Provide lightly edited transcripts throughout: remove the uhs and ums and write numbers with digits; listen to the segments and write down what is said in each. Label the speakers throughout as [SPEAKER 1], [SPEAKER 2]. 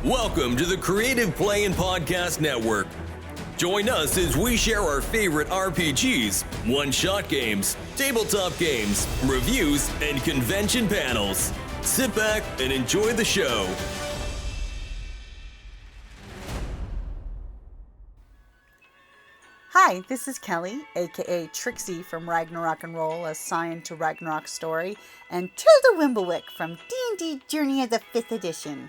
[SPEAKER 1] Welcome to the Creative Play and Podcast Network. Join us as we share our favorite RPGs, one-shot games, tabletop games, reviews, and convention panels. Sit back and enjoy the show.
[SPEAKER 2] Hi, this is Kelly, aka Trixie from Ragnarok and Roll, assigned to Ragnarok Story, and Tilda Wimblewick from D&D Journey of the 5th Edition.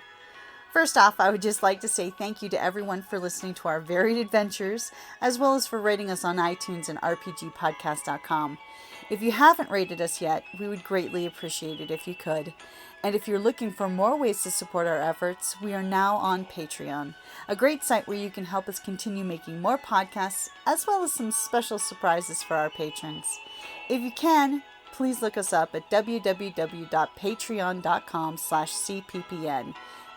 [SPEAKER 2] First off, I would just like to say thank you to everyone for listening to our varied adventures, as well as for rating us on iTunes and rpgpodcast.com. If you haven't rated us yet, we would greatly appreciate it if you could. And if you're looking for more ways to support our efforts, we are now on Patreon, a great site where you can help us continue making more podcasts, as well as some special surprises for our patrons. If you can, please look us up at www.patreon.com/cppn.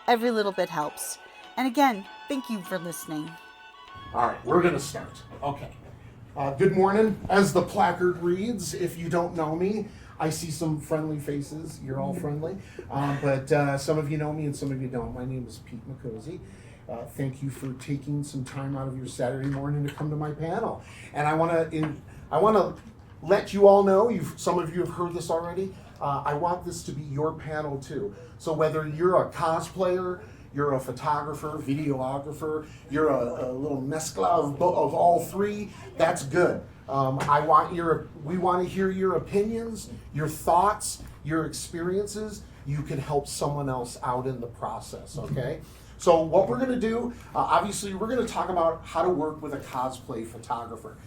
[SPEAKER 2] Every little bit helps. And again, thank you for listening.
[SPEAKER 3] All right, we're going to start. Okay. Good morning. As the placard reads, if you don't know me, I see some friendly faces. You're all friendly. But some of you know me and some of you don't. My name is Pete McCosey. Thank you for taking some time out of your Saturday morning to come to my panel. And I want to let you all know, some of you have heard this already, I want this to be your panel too. So whether you're a cosplayer, you're a photographer, videographer, you're a little mescla of all three, that's good. We want to hear your opinions, your thoughts, your experiences. You can help someone else out in the process, okay? So what we're going to do, obviously we're going to talk about how to work with a cosplay photographer.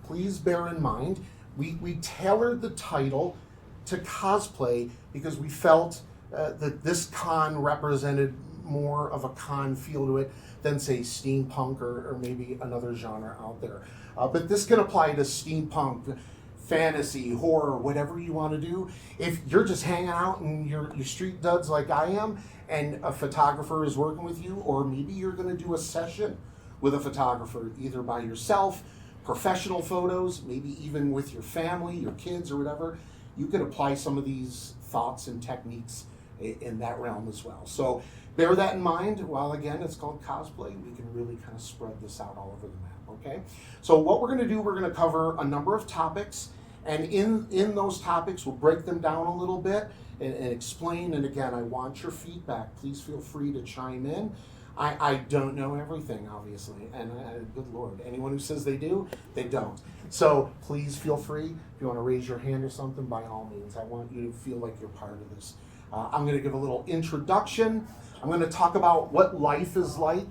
[SPEAKER 3] Please bear in mind, we tailored the title to cosplay because we felt that this con represented more of a con feel to it than, say, steampunk or maybe another genre out there. But this can apply to steampunk, fantasy, horror, whatever you want to do. If you're just hanging out and you're street duds like I am, and a photographer is working with you, or maybe you're going to do a session with a photographer, either by yourself, professional photos, maybe even with your family, your kids, or whatever, you can apply some of these thoughts and techniques in that realm as well. So bear that in mind. While again, it's called cosplay, we can really kind of spread this out all over the map, okay? So what we're gonna do, we're gonna cover a number of topics, and in those topics, we'll break them down a little bit and explain, and again, I want your feedback. Please feel free to chime in. I don't know everything, obviously, and good Lord, anyone who says they do, they don't. So please feel free. If you want to raise your hand or something, by all means. I want you to feel like you're part of this. I'm going to give a little introduction. I'm going to talk about what life is like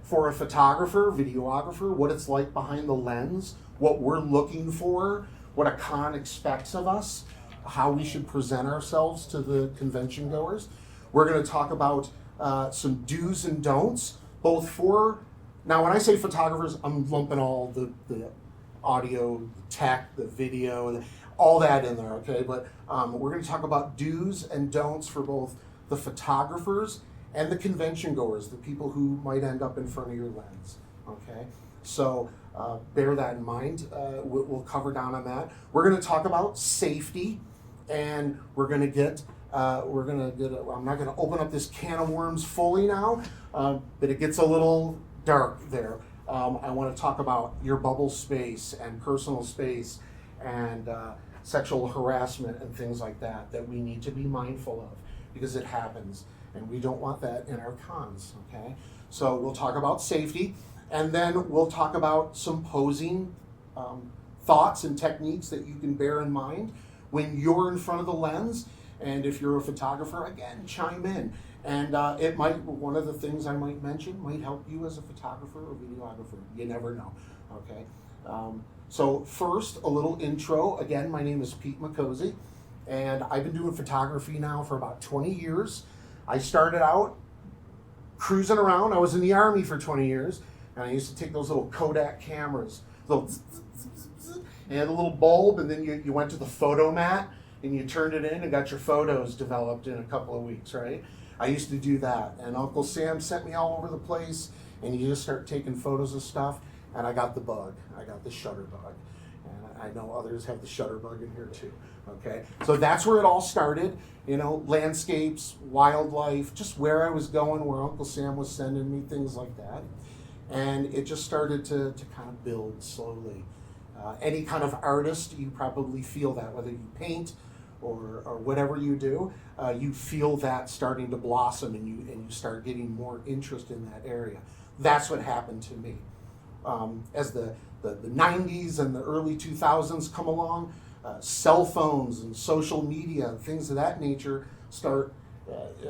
[SPEAKER 3] for a photographer, videographer, what it's like behind the lens, what we're looking for, what a con expects of us, how we should present ourselves to the convention goers. We're going to talk about some do's and don'ts, both for, now when I say photographers, I'm lumping all the audio, the tech, the video, all that in there, okay? But we're going to talk about do's and don'ts for both the photographers and the convention goers, the people who might end up in front of your lens, okay? So bear that in mind. We'll cover down on that. We're going to talk about safety, and we're going to get I'm not going to open up this can of worms fully now, but it gets a little dark there. I want to talk about your bubble space and personal space and sexual harassment and things like that we need to be mindful of because it happens, and we don't want that in our cons, okay? So we'll talk about safety, and then we'll talk about some posing thoughts and techniques that you can bear in mind when you're in front of the lens. And if you're a photographer, again, chime in. And one of the things I might mention might help you as a photographer or videographer. You never know, okay? So first, a little intro. Again, my name is Pete McCosey, and I've been doing photography now for about 20 years. I started out cruising around. I was in the Army for 20 years, and I used to take those little Kodak cameras, and you had a little bulb, and then you went to the photo mat, and you turned it in and got your photos developed in a couple of weeks, right? I used to do that, and Uncle Sam sent me all over the place, and you just start taking photos of stuff, and I got the bug. I got the shutter bug. I know others have the shutterbug in here too. Okay, so that's where it all started. You know, landscapes, wildlife, just where I was going, where Uncle Sam was sending me, things like that. And it just started to kind of build slowly. Any kind of artist, you probably feel that, whether you paint or whatever you do, you feel that starting to blossom, and you start getting more interest in that area. That's what happened to me. As the 90s and the early 2000s come along, cell phones and social media and things of that nature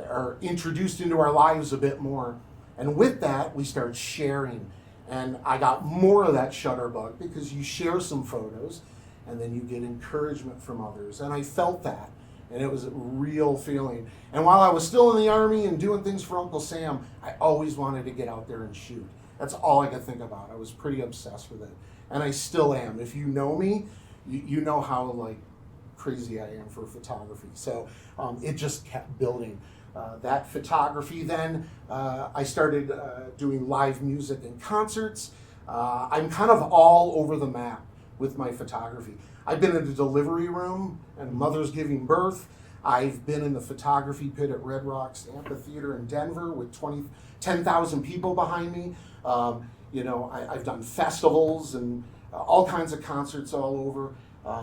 [SPEAKER 3] are introduced into our lives a bit more. And with that, we start sharing. And I got more of that shutterbug because you share some photos and then you get encouragement from others. And I felt that. And it was a real feeling. And while I was still in the Army and doing things for Uncle Sam, I always wanted to get out there and shoot. That's all I could think about. I was pretty obsessed with it. And I still am. If you know me, you know how like crazy I am for photography. So it just kept building. That photography then, I started doing live music and concerts. I'm kind of all over the map with my photography. I've been in the delivery room and mothers giving birth. I've been in the photography pit at Red Rocks Amphitheater in Denver with 10,000 people behind me. You know, I've done festivals and all kinds of concerts all over.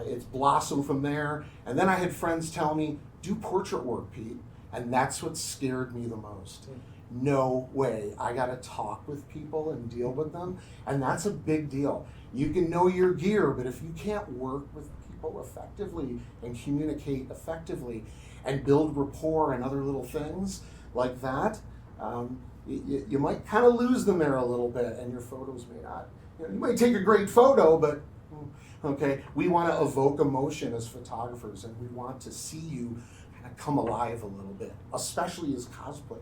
[SPEAKER 3] It's blossomed from there. And then I had friends tell me, do portrait work, Pete. And that's what scared me the most. No way. I got to talk with people and deal with them. And that's a big deal. You can know your gear, but if you can't work with people effectively and communicate effectively and build rapport and other little things like that, you might kind of lose them there a little bit, and your photos may not. You might take a great photo, but okay, we want to evoke emotion as photographers, and we want to see you kind of come alive a little bit, especially as cosplayers.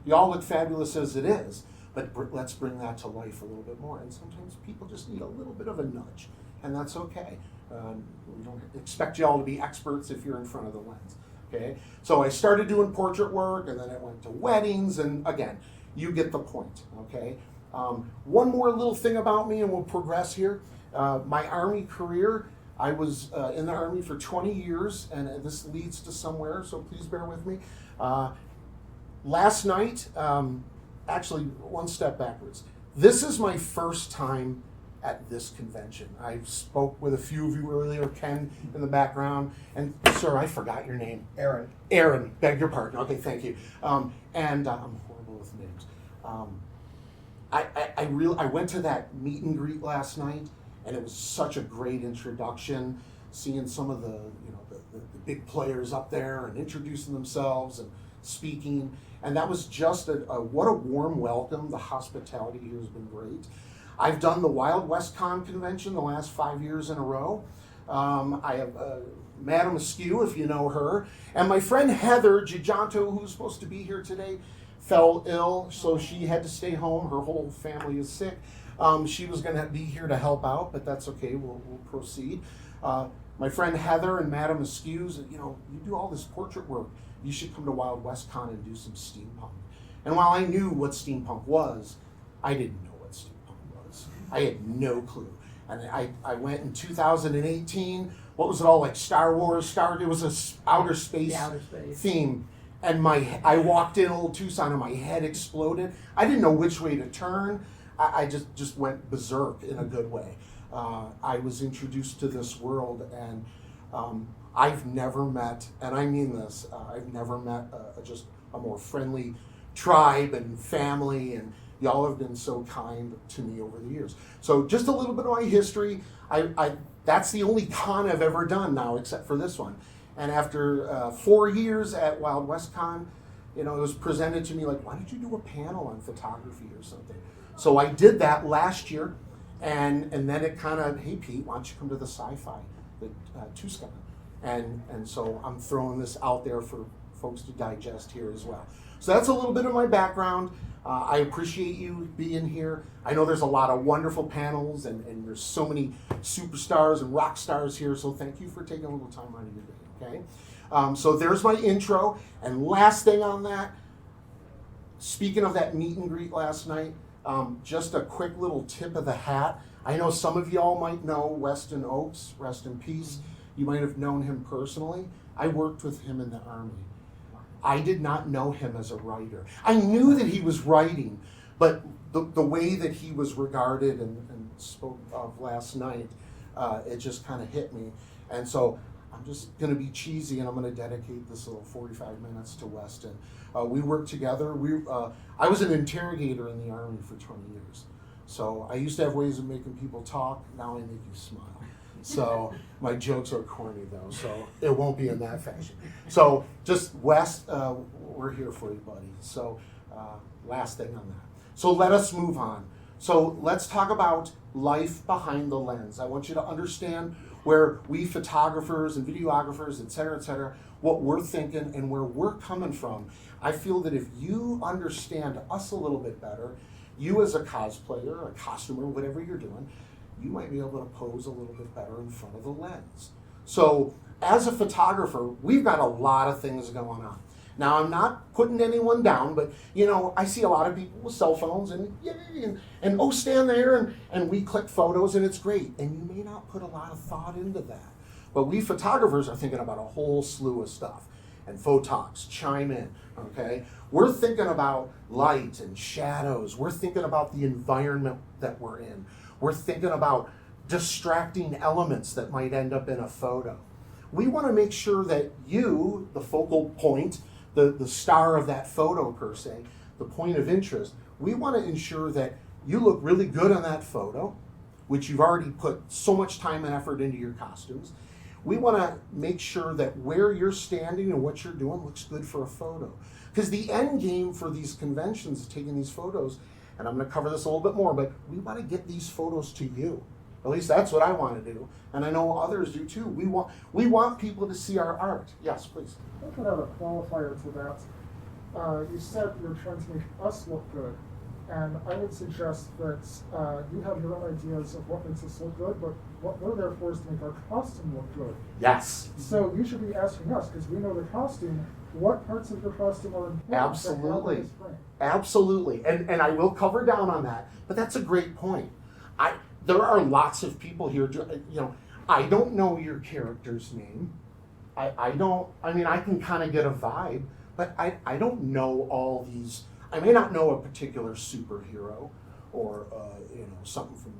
[SPEAKER 3] You all look fabulous as it is, but let's bring that to life a little bit more. And sometimes people just need a little bit of a nudge, and that's okay. We don't expect you all to be experts if you're in front of the lens. Okay, so I started doing portrait work, and then it went to weddings, and again, you get the point. Okay, one more little thing about me, and we'll progress here. My Army career, I was in the Army for 20 years, and this leads to somewhere, so please bear with me. Last night, actually one step backwards, this is my first time at this convention. I spoke with a few of you earlier, Ken in the background, and sir, I forgot your name. Aaron, beg your pardon. Okay, thank you. And I'm horrible with names. I went to that meet and greet last night, and it was such a great introduction, seeing some of the big players up there and introducing themselves and speaking, and that was just what a warm welcome. The hospitality here has been great. I've done the Wild West Con convention the last 5 years in a row. I have Madam Askew, if you know her, and my friend Heather Giganto, who's supposed to be here today, fell ill, so she had to stay home. Her whole family is sick. She was going to be here to help out, but that's okay. We'll proceed. My friend Heather and Madam Askew's, you do all this portrait work. You should come to Wild West Con and do some steampunk. And while I knew what steampunk was, I didn't know what steampunk was. I had no clue. And I went in 2018. What was it all like? Star Wars? It was a outer space theme. And I walked in Old Tucson and my head exploded. I didn't know which way to turn. I just went berserk in a good way. I was introduced to this world, and I've never met, and I mean this, I've never met just a more friendly tribe and family, and y'all have been so kind to me over the years. So just a little bit of my history. That's the only con I've ever done now, except for this one. And after 4 years at Wild West Con, it was presented to me like, why don't you do a panel on photography or something? So I did that last year, and then it kind of, hey Pete, why don't you come to the sci-fi, the TusCon? And so I'm throwing this out there for folks to digest here as well. So that's a little bit of my background. I appreciate you being here. I know there's a lot of wonderful panels, and there's so many superstars and rock stars here, so thank you for taking a little time out of your day, okay? So there's my intro, and last thing on that, speaking of that meet and greet last night, Just a quick little tip of the hat. I know some of y'all might know Weston Oakes, rest in peace. You might have known him personally. I worked with him in the Army. I did not know him as a writer. I knew that he was writing, but the way that he was regarded and spoke of last night, it just kind of hit me. And so I'm just going to be cheesy, and I'm going to dedicate this little 45 minutes to Weston. We worked together. I was an interrogator in the Army for 20 years. So I used to have ways of making people talk. Now I make you smile. So my jokes are corny, though, so it won't be in that fashion. So just Wes, we're here for you, buddy. So last thing on that. So let us move on. So let's talk about life behind the lens. I want you to understand where we photographers and videographers, et cetera, what we're thinking and where we're coming from. I feel that if you understand us a little bit better, you as a cosplayer, a costumer, whatever you're doing, you might be able to pose a little bit better in front of the lens. So as a photographer, we've got a lot of things going on. Now, I'm not putting anyone down, but I see a lot of people with cell phones and stand there and we click photos and it's great. And you may not put a lot of thought into that. But we photographers are thinking about a whole slew of stuff. And photogs chime in, okay? We're thinking about light and shadows. We're thinking about the environment that we're in. We're thinking about distracting elements that might end up in a photo. We want to make sure that you, the focal point, the star of that photo per se, the point of interest, we want to ensure that you look really good on that photo, which you've already put so much time and effort into your costumes. We want to make sure that where you're standing and what you're doing looks good for a photo. Because the end game for these conventions, taking these photos, and I'm going to cover this a little bit more, but we want to get these photos to you. At least that's what I want to do, and I know others do too. We want people to see our art. Yes, please.
[SPEAKER 4] I could add a qualifier to that. You said you're trying to make us look good, and I would suggest that you have your own ideas of what makes us look good, but what we're there for is to make our costume look good.
[SPEAKER 3] Yes.
[SPEAKER 4] So you should be asking us, because we know the costume, what parts of your costume are important.
[SPEAKER 3] Absolutely. Absolutely. And I will cover down on that, but that's a great point. There are lots of people here, I don't know your character's name. I can kind of get a vibe, but I don't know all these. I may not know a particular superhero or, something from,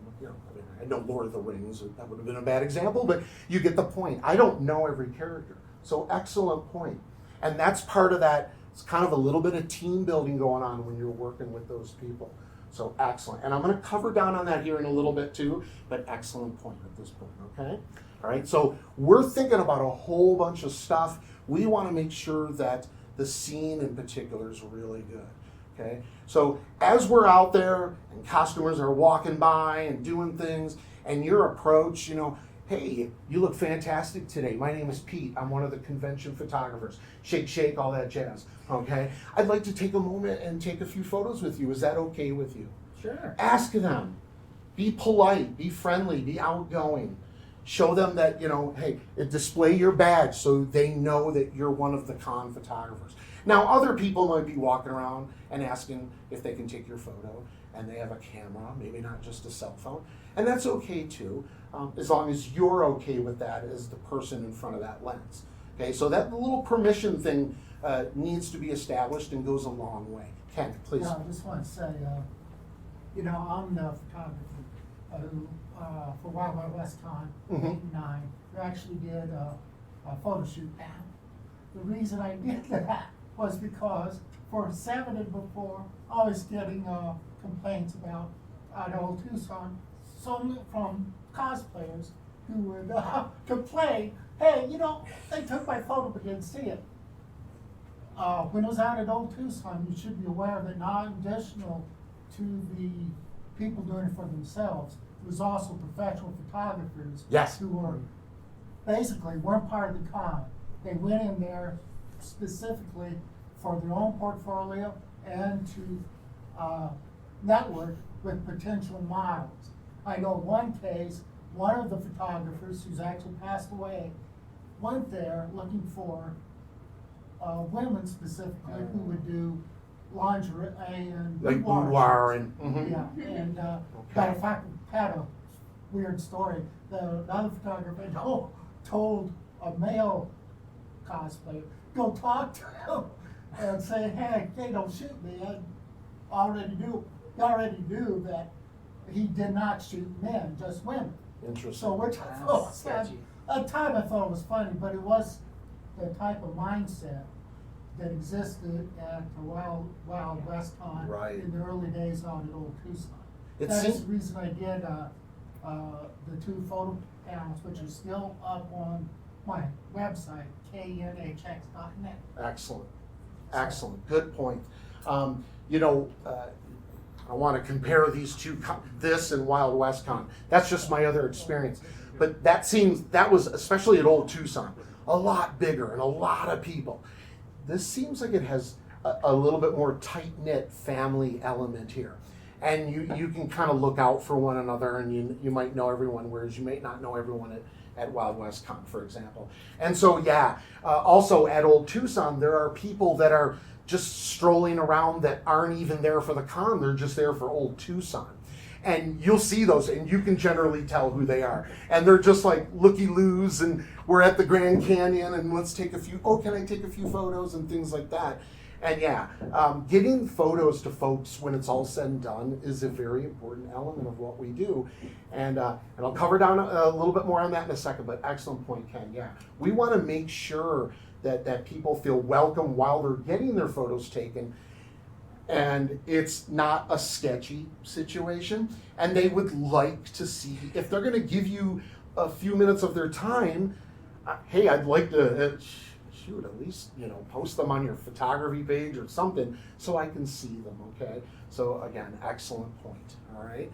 [SPEAKER 3] I know Lord of the Rings, that would have been a bad example, but you get the point. I don't know every character. So excellent point. And that's part of that. It's kind of a little bit of team building going on when you're working with those people. So excellent. And I'm going to cover down on that here in a little bit too, but excellent point at this point, okay? All right, so we're thinking about a whole bunch of stuff. We want to make sure that the scene in particular is really good, okay? So as we're out there and costumers are walking by and doing things, and your approach, hey, you look fantastic today. My name is Pete. I'm one of the convention photographers. Shake, shake, all that jazz, okay? I'd like to take a moment and take a few photos with you. Is that okay with you?
[SPEAKER 4] Sure.
[SPEAKER 3] Ask them. Be polite, be friendly, be outgoing. Show them that, hey, display your badge so they know that you're one of the con photographers. Now, other people might be walking around and asking if they can take your photo, and they have a camera, maybe not just a cell phone, and that's okay too, as long as you're okay with that as the person in front of that lens. Okay, so that little permission thing needs to be established and goes a long way. Ken, please.
[SPEAKER 5] Yeah, I just want to say, I'm the photographer who, for Wild Wild West Con, 8 and 9, we actually did a photo shoot. And the reason I did that was because for 7 and before, I was getting complaints about at old TusCon, from cosplayers who would complain, hey, they took my photo but didn't see it. When it was out at Old TusCon, you should be aware that not additional to the people doing it for themselves, it was also professional photographers
[SPEAKER 3] Yes.
[SPEAKER 5] who were basically weren't part of the con. They went in there specifically for their own portfolio and to network with potential models. I know one case, one of the photographers who's actually passed away went there looking for women specifically who would do lingerie and
[SPEAKER 3] Like boudoir and. Mhm.
[SPEAKER 5] Yeah, and matter of fact, had a weird story. The other photographer told a male cosplayer, go talk to him and say, hey, don't shoot me. I already knew that he did not shoot men, just women.
[SPEAKER 3] Interesting.
[SPEAKER 5] So which I thought, at the time I thought it was funny, but it was the type of mindset that existed at the Wild West Con
[SPEAKER 3] Right.
[SPEAKER 5] in the early days out at Old TusCon.
[SPEAKER 3] It
[SPEAKER 5] That
[SPEAKER 3] seems-
[SPEAKER 5] is the reason I did the 2 photo panels, which are still up on my website, knhx.net.
[SPEAKER 3] Excellent. Excellent. Good point. I want to compare these two, this and Wild West Con. That's just my other experience. But that was, especially at Old Tucson, a lot bigger and a lot of people. This seems like it has a little bit more tight-knit family element here. And you can kind of look out for one another, and you might know everyone, whereas you may not know everyone at Wild West Con, for example. And so, also at Old Tucson, there are people that are just strolling around that aren't even there for the con. They're just there for Old Tucson. And you'll see those, and you can generally tell who they are. And they're just like looky-loos, and we're at the Grand Canyon, and let's take can I take a few photos and things like that. And getting photos to folks when it's all said and done is a very important element of what we do. And I'll cover down a little bit more on that in a second, but excellent point, Ken. Yeah, we want to make sure that people feel welcome while they're getting their photos taken, and it's not a sketchy situation, and they would like to see, if they're going to give you a few minutes of their time, hey, I'd like to shoot, at least, post them on your photography page or something so I can see them, okay? So again, excellent point, all right?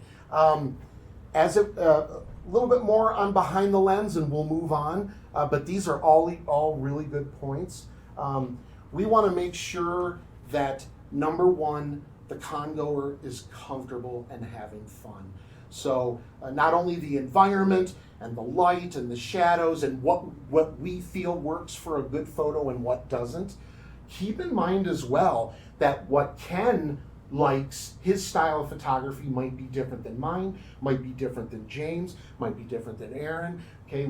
[SPEAKER 3] As a little bit more on behind the lens, and we'll move on, but these are all really good points. We want to make sure that, number one, the congoer is comfortable and having fun. So not only the environment and the light and the shadows and what we feel works for a good photo and what doesn't. Keep in mind as well that what Ken likes, his style of photography might be different than mine, might be different than James, might be different than Aaron. Okay,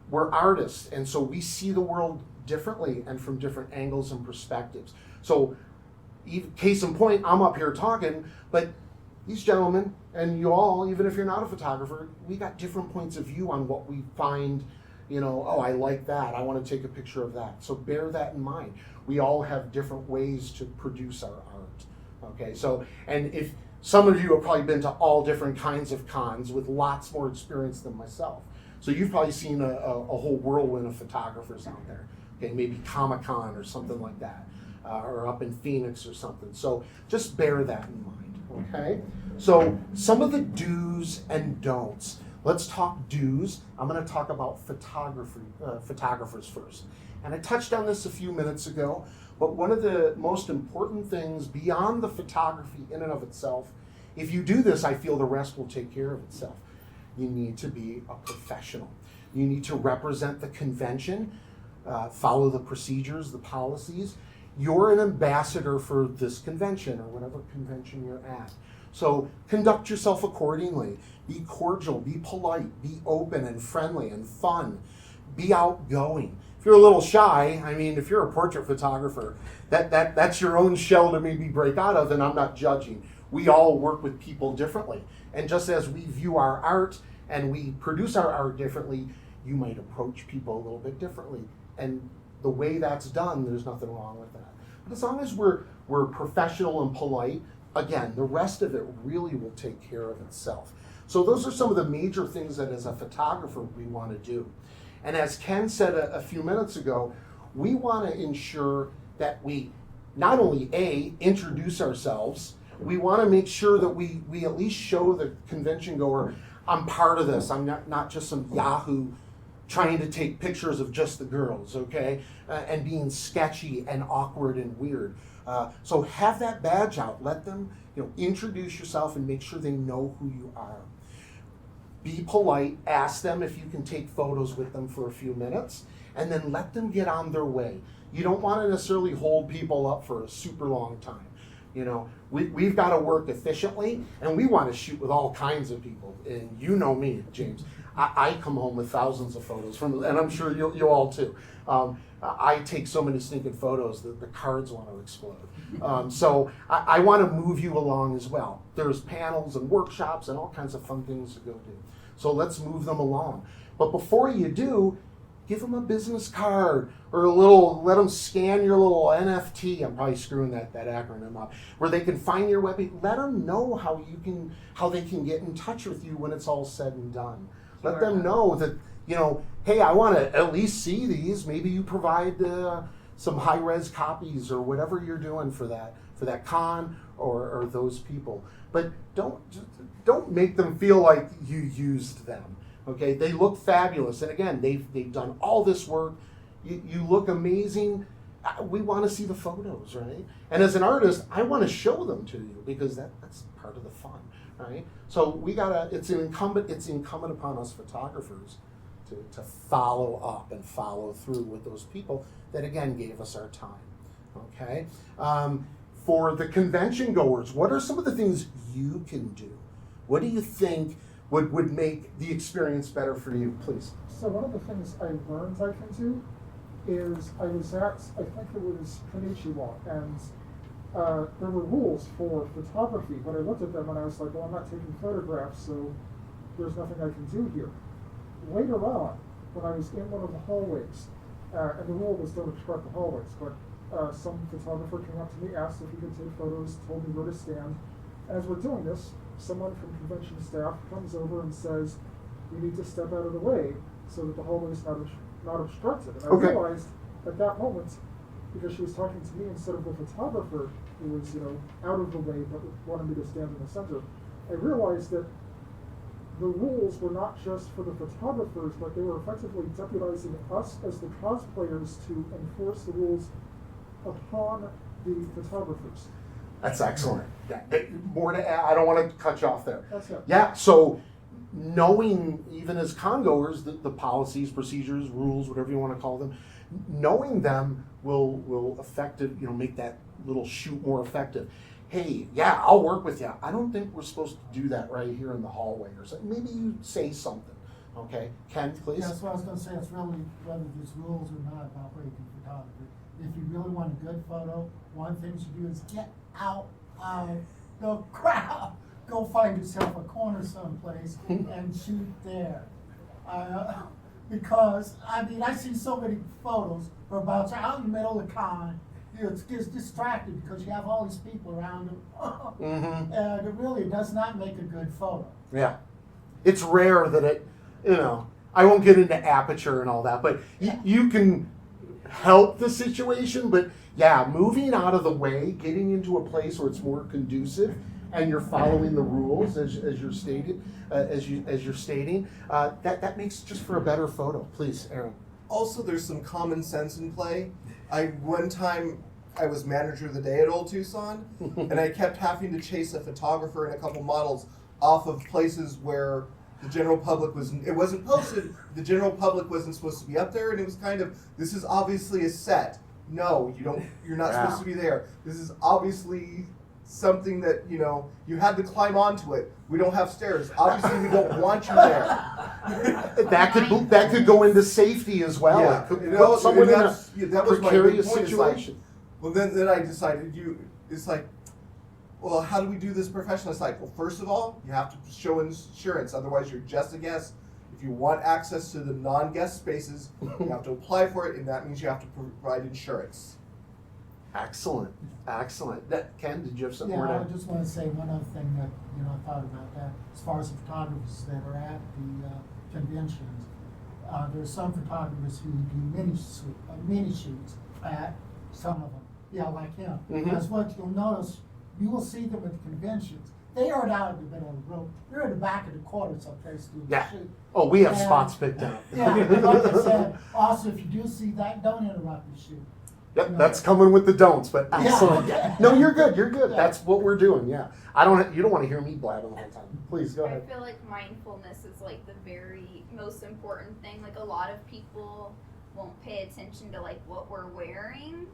[SPEAKER 3] we're artists, and so we see the world differently and from different angles and perspectives. So, case in point, I'm up here talking, but these gentlemen and you all, even if you're not a photographer, we got different points of view on what we find, I like that, I want to take a picture of that. So bear that in mind. We all have different ways to produce our art. Okay, so, and if some of you have probably been to all different kinds of cons with lots more experience than myself. So you've probably seen a whole whirlwind of photographers out there. Okay, maybe Comic-Con or something like that, or up in Phoenix or something. So just bear that in mind. Okay, so some of the do's and don'ts. Let's talk do's. I'm going to talk about photographers first. And I touched on this a few minutes ago, but one of the most important things beyond the photography in and of itself, if you do this, I feel the rest will take care of itself. You need to be a professional. You need to represent the convention, follow the procedures, the policies. You're an ambassador for this convention or whatever convention you're at. So conduct yourself accordingly. Be cordial, be polite, be open and friendly and fun. Be outgoing. If you're a little shy, if you're a portrait photographer, that's your own shell to maybe break out of, and I'm not judging. We all work with people differently. And just as we view our art and we produce our art differently, you might approach people a little bit differently. And the way that's done, there's nothing wrong with that. But as long as we're professional and polite, again, the rest of it really will take care of itself. So those are some of the major things that as a photographer we want to do. And as Ken said a few minutes ago, we want to ensure that we not only introduce ourselves, we want to make sure that we at least show the convention goer, I'm part of this. I'm not just some Yahoo trying to take pictures of just the girls, okay? And being sketchy and awkward and weird. So have that badge out. Let them, introduce yourself and make sure they know who you are. Be polite. Ask them if you can take photos with them for a few minutes, and then let them get on their way. You don't want to necessarily hold people up for a super long time. You know, we've got to work efficiently, and we want to shoot with all kinds of people. And you know me, James. I come home with thousands of photos from, and I'm sure you all too. I take so many sneaking photos that the cards want to explode. So I want to move you along as well. There's panels and workshops and all kinds of fun things to go do. So let's move them along. But before you do, give them a business card or let them scan your little NFT. I'm probably screwing that acronym up. Where they can find your webpage. Let them know how they can get in touch with you when it's all said and done. Let them know that, you know, hey, I want to at least see these. Maybe you provide some high-res copies or whatever you're doing for that con or those people. But don't make them feel like you used them. Okay, they look fabulous, and again, they've done all this work. You look amazing. We want to see the photos, right? And as an artist, I want to show them to you because that's part of the fun, right? So it's incumbent upon us photographers to follow up and follow through with those people that again gave us our time. Okay, for the convention goers, what are some of the things you can do? What do you think would make the experience better for you, please?
[SPEAKER 4] So one of the things I learned I can do is I was at, I think it was Konnichiwa, and there were rules for photography, but I looked at them and I was like, well, I'm not taking photographs, so there's nothing I can do here. Later on, when I was in one of the hallways, and the rule was don't obstruct the hallways, but some photographer came up to me, asked if he could take photos, told me where to stand. As we're doing this, someone from convention staff comes over and says, you need to step out of the way so that the hallway is not obstructed. And I realized at that moment, because she was talking to me instead of the photographer who was, out of the way but wanted me to stand in the center, I realized that the rules were not just for the photographers, but they were effectively deputizing us as the cosplayers to enforce the rules upon the photographers.
[SPEAKER 3] That's excellent. Yeah. More to add. I don't want to cut you off there.
[SPEAKER 4] That's it.
[SPEAKER 3] Yeah. So knowing, even as congoers, the policies, procedures, rules, whatever you want to call them, knowing them will make that little shoot more effective. Hey, yeah, I'll work with you. I don't think we're supposed to do that right here in the hallway or something. Maybe you say something. Okay, Ken, please.
[SPEAKER 5] Yeah, that's what I was going to say. It's really whether there's rules or not about breaking photography. If you really want a good photo, one thing to do is get out of the crowd. Go find yourself a corner someplace and shoot there. Because, I see so many photos where about out in the middle of the con, it gets distracted because you have all these people around them.
[SPEAKER 3] Mm-hmm.
[SPEAKER 5] And it really does not make a good photo.
[SPEAKER 3] Yeah. It's rare that it, I won't get into aperture and all that, but you can help the situation, but yeah, moving out of the way, getting into a place where it's more conducive, and you're following the rules as you're stating, that makes just for a better photo. Please, Aaron.
[SPEAKER 6] Also, there's some common sense in play. One time I was manager of the day at Old TusCon, and I kept having to chase a photographer and a couple models off of places where the general public wasn't posted. The general public wasn't supposed to be up there, and it was kind of, this is obviously a set. No, you're not supposed to be there. This is obviously something that, you had to climb onto it. We don't have stairs. Obviously, we don't want you there.
[SPEAKER 3] That could go into safety as well.
[SPEAKER 6] Yeah.
[SPEAKER 3] It could put someone in a
[SPEAKER 6] that was
[SPEAKER 3] precarious
[SPEAKER 6] my big point.
[SPEAKER 3] situation.
[SPEAKER 6] Well, then I decided it's like, well, how do we do this professionally? It's like, well, first of all, you have to show insurance. Otherwise, you're just a guest. If you want access to the non-guest spaces, you have to apply for it, and that means you have to provide insurance.
[SPEAKER 3] Excellent. Ken, did you have something
[SPEAKER 5] Yeah,
[SPEAKER 3] more to
[SPEAKER 5] I
[SPEAKER 3] add?
[SPEAKER 5] just want to say one other thing that, I thought about that. As far as the photographers that are at the conventions, there are some photographers who do mini shoots at some of them. Yeah, like him.
[SPEAKER 3] Mhm.
[SPEAKER 5] That's what you'll notice. You will see them at the conventions. They aren't out in the middle of the road. They're in the back of the corner someplace doing
[SPEAKER 3] Yeah.
[SPEAKER 5] the shoot.
[SPEAKER 3] Oh, we have
[SPEAKER 5] And-
[SPEAKER 3] spots picked out.
[SPEAKER 5] Yeah, like I said, also if you do see that, don't interrupt the shoot.
[SPEAKER 3] Yep, that's coming with the don'ts, but excellent.
[SPEAKER 5] Yeah.
[SPEAKER 3] No, you're good. Yeah.
[SPEAKER 5] Yeah.
[SPEAKER 3] That's what we're doing. Yeah, you don't want to hear me blabbing the whole time. Please go
[SPEAKER 7] I
[SPEAKER 3] ahead.
[SPEAKER 7] feel like mindfulness is like the very most important thing. Like a lot of people won't pay attention to like what we're wearing,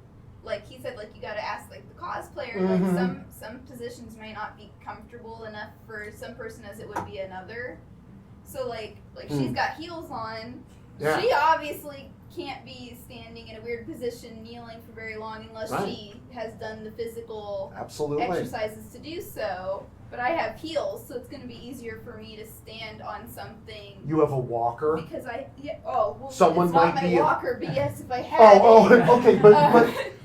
[SPEAKER 7] like he said, like you got to ask like the cosplayer.
[SPEAKER 3] Mhm.
[SPEAKER 7] Like some positions may not be comfortable enough for some person as it would be another. So like she's got heels on.
[SPEAKER 3] Yeah.
[SPEAKER 7] She obviously can't be standing in a weird position, kneeling for very long unless
[SPEAKER 3] Right.
[SPEAKER 7] she has done the physical
[SPEAKER 3] Absolutely.
[SPEAKER 7] exercises to do so. But I have heels, so it's going to be easier for me to stand on something.
[SPEAKER 3] You have a walker.
[SPEAKER 7] Because
[SPEAKER 3] Someone
[SPEAKER 7] it's not
[SPEAKER 3] might
[SPEAKER 7] my
[SPEAKER 3] be
[SPEAKER 7] walker, but yes, if I had
[SPEAKER 3] Okay,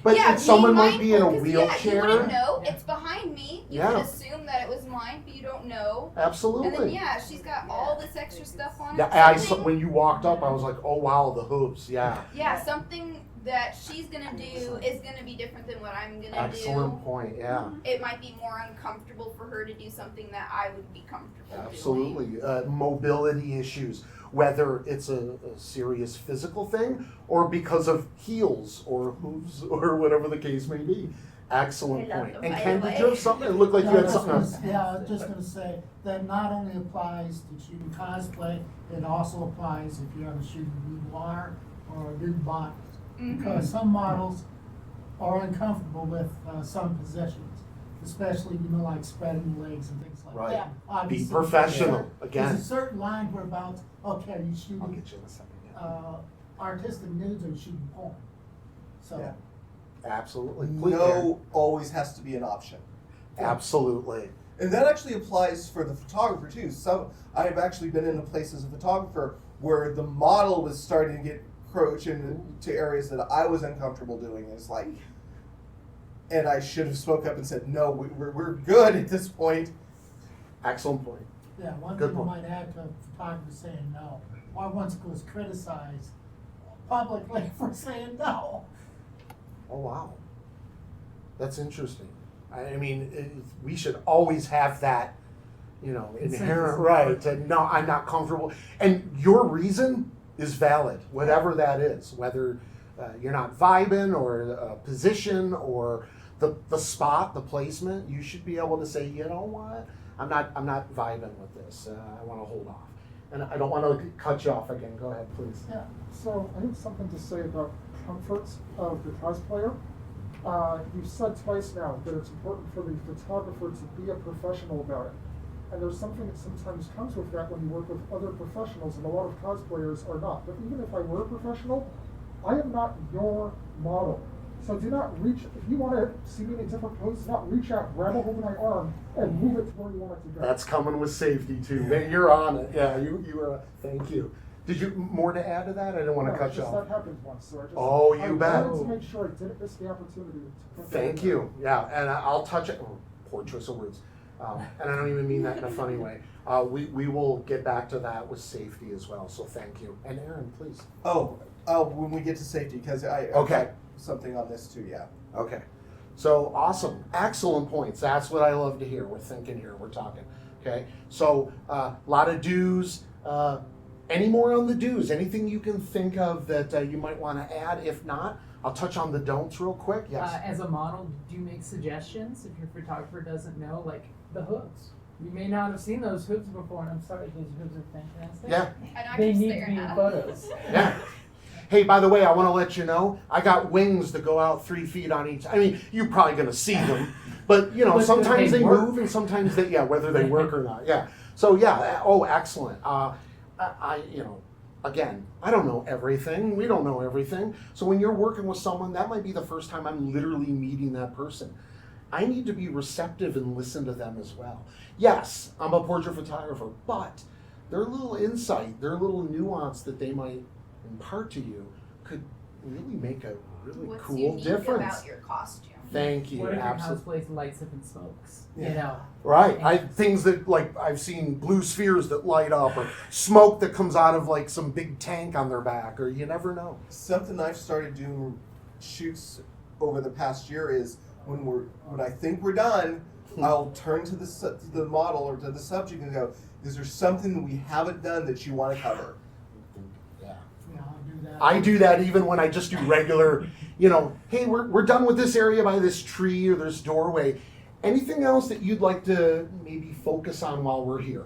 [SPEAKER 3] but
[SPEAKER 7] yeah,
[SPEAKER 3] someone
[SPEAKER 7] be
[SPEAKER 3] might be in a
[SPEAKER 7] mindful, 'cause,
[SPEAKER 3] wheelchair.
[SPEAKER 7] Yeah, you wouldn't know. It's behind me. You
[SPEAKER 3] Yeah.
[SPEAKER 7] could assume that it was mine, but you don't know.
[SPEAKER 3] Absolutely.
[SPEAKER 7] And then yeah, she's got all this extra stuff on
[SPEAKER 3] Yeah,
[SPEAKER 7] it.
[SPEAKER 3] I saw,
[SPEAKER 7] Something-
[SPEAKER 3] when you walked up, I was like, oh wow, the hooves. Yeah.
[SPEAKER 7] yeah, something that she's gonna do is gonna be different than what I'm gonna
[SPEAKER 3] Excellent point. Yeah.
[SPEAKER 7] do. It might be more uncomfortable for her to do something that I would be comfortable doing.
[SPEAKER 3] Absolutely. Mobility issues, whether it's a serious physical thing or because of heels or hooves or whatever the case may be. Excellent
[SPEAKER 7] I love
[SPEAKER 3] point.
[SPEAKER 7] them,
[SPEAKER 3] And
[SPEAKER 7] by
[SPEAKER 3] Ken,
[SPEAKER 7] the
[SPEAKER 3] did you
[SPEAKER 7] way.
[SPEAKER 3] have something? It looked like you had something else.
[SPEAKER 5] Yeah, I was just gonna say, that not only applies to shooting cosplay, it also applies if you're ever shooting boudoir or nude models. Because some models are uncomfortable with some positions, especially, like spreading your legs and things like
[SPEAKER 3] Right.
[SPEAKER 5] that.
[SPEAKER 3] Be
[SPEAKER 5] Obviously,
[SPEAKER 3] professional.
[SPEAKER 5] There's
[SPEAKER 3] Again.
[SPEAKER 5] a certain line whereabouts, okay, you
[SPEAKER 3] I'll
[SPEAKER 5] shooting
[SPEAKER 3] get you in a second. Yeah.
[SPEAKER 5] artistic nudes or you shooting porn. So,
[SPEAKER 6] Yeah.
[SPEAKER 3] Absolutely. Please, Aaron.
[SPEAKER 6] No always has to be an option.
[SPEAKER 3] Absolutely.
[SPEAKER 6] And that actually applies for the photographer too. I have actually been in places as a photographer where the model was starting to get encroach into areas that I was uncomfortable doing. It's like, and I should have spoke up and said, no, we're good at this point.
[SPEAKER 3] Excellent point.
[SPEAKER 5] yeah, one
[SPEAKER 3] Good
[SPEAKER 5] thing I
[SPEAKER 3] point.
[SPEAKER 5] might add to a photographer saying no, I once was criticized publicly for saying no.
[SPEAKER 3] Oh wow, that's interesting. I mean, we should always have that, inherent right to no, I'm not comfortable. And your reason is valid, whatever that is. Whether you're not vibing or a position or the spot, the placement, you should be able to say, you know what, I'm not vibing with this. I want to hold off. And I don't want to cut you off again. Go ahead, please.
[SPEAKER 4] Yeah, so I have something to say about comfort of the cosplayer. You've said twice now that it's important for the photographer to be a professional about it. And there's something that sometimes comes with that when you work with other professionals, and a lot of cosplayers are not. But even if I were a professional, I am not your model. So do not reach, if you want to see me in a different pose, do not reach out, grab a hold of my arm, and move it to where you want it to go.
[SPEAKER 3] That's coming with safety too. You're on it. Yeah, you are. Thank you. Did you more to add to that? I didn't want to
[SPEAKER 4] No,
[SPEAKER 3] cut you
[SPEAKER 4] just
[SPEAKER 3] off.
[SPEAKER 4] that happened once, so I just.
[SPEAKER 3] Oh, you bet.
[SPEAKER 4] I wanted to make sure I didn't miss the opportunity to put that in
[SPEAKER 3] Thank
[SPEAKER 4] there.
[SPEAKER 3] you. Yeah, and I'll touch it. Oh, poor choice of words. And I don't even mean that in a funny way. We will get back to that with safety as well. So thank you. And Aaron, please.
[SPEAKER 6] Oh, when we get to safety, because I've
[SPEAKER 3] Okay.
[SPEAKER 6] got something on this too, yeah.
[SPEAKER 3] Okay. So awesome. Excellent points. That's what I love to hear. We're thinking here. We're talking. Okay. So a lot of do's. Any more on the do's? Anything you can think of that you might want to add? If not, I'll touch on the don'ts real quick. Yes.
[SPEAKER 8] As a model, do you make suggestions if your photographer doesn't know, like the hooves? You may not have seen those hooves before, and I'm sorry, those hooves are fantastic.
[SPEAKER 3] Yeah.
[SPEAKER 7] And I'm
[SPEAKER 8] They
[SPEAKER 7] just
[SPEAKER 8] need to
[SPEAKER 7] staring
[SPEAKER 8] be in
[SPEAKER 7] at 'em.
[SPEAKER 8] photos.
[SPEAKER 3] Yeah. Hey, by the way, I want to let you know, I got wings that go out 3 feet on each. I mean, you're probably going to see them, but
[SPEAKER 8] But
[SPEAKER 3] sometimes
[SPEAKER 8] they
[SPEAKER 3] they
[SPEAKER 8] work.
[SPEAKER 3] move and sometimes they, whether they work or not. Yeah. So yeah. Oh, excellent. Again, I don't know everything. We don't know everything. So when you're working with someone, that might be the first time I'm literally meeting that person. I need to be receptive and listen to them as well. Yes, I'm a portrait photographer, but their little insight, their little nuance that they might impart to you could really make a really
[SPEAKER 7] What's
[SPEAKER 3] cool
[SPEAKER 7] unique
[SPEAKER 3] difference.
[SPEAKER 7] about your costume?
[SPEAKER 3] Thank you.
[SPEAKER 8] What if your
[SPEAKER 3] Absolutely.
[SPEAKER 8] cosplays lights up and smokes?
[SPEAKER 3] Yeah.
[SPEAKER 8] You know,
[SPEAKER 3] Right. Things that I've seen blue spheres that light up or smoke that comes out of like some big tank on their back, or you never know.
[SPEAKER 6] Something I've started doing shoots over the past year is when I think we're done, I'll turn to the model or to the subject and go, is there something that we haven't done that you want to cover?
[SPEAKER 3] Yeah.
[SPEAKER 5] Yeah, I'll do that.
[SPEAKER 3] I do that even when I just do regular, hey, we're done with this area by this tree or this doorway. Anything else that you'd like to maybe focus on while we're here?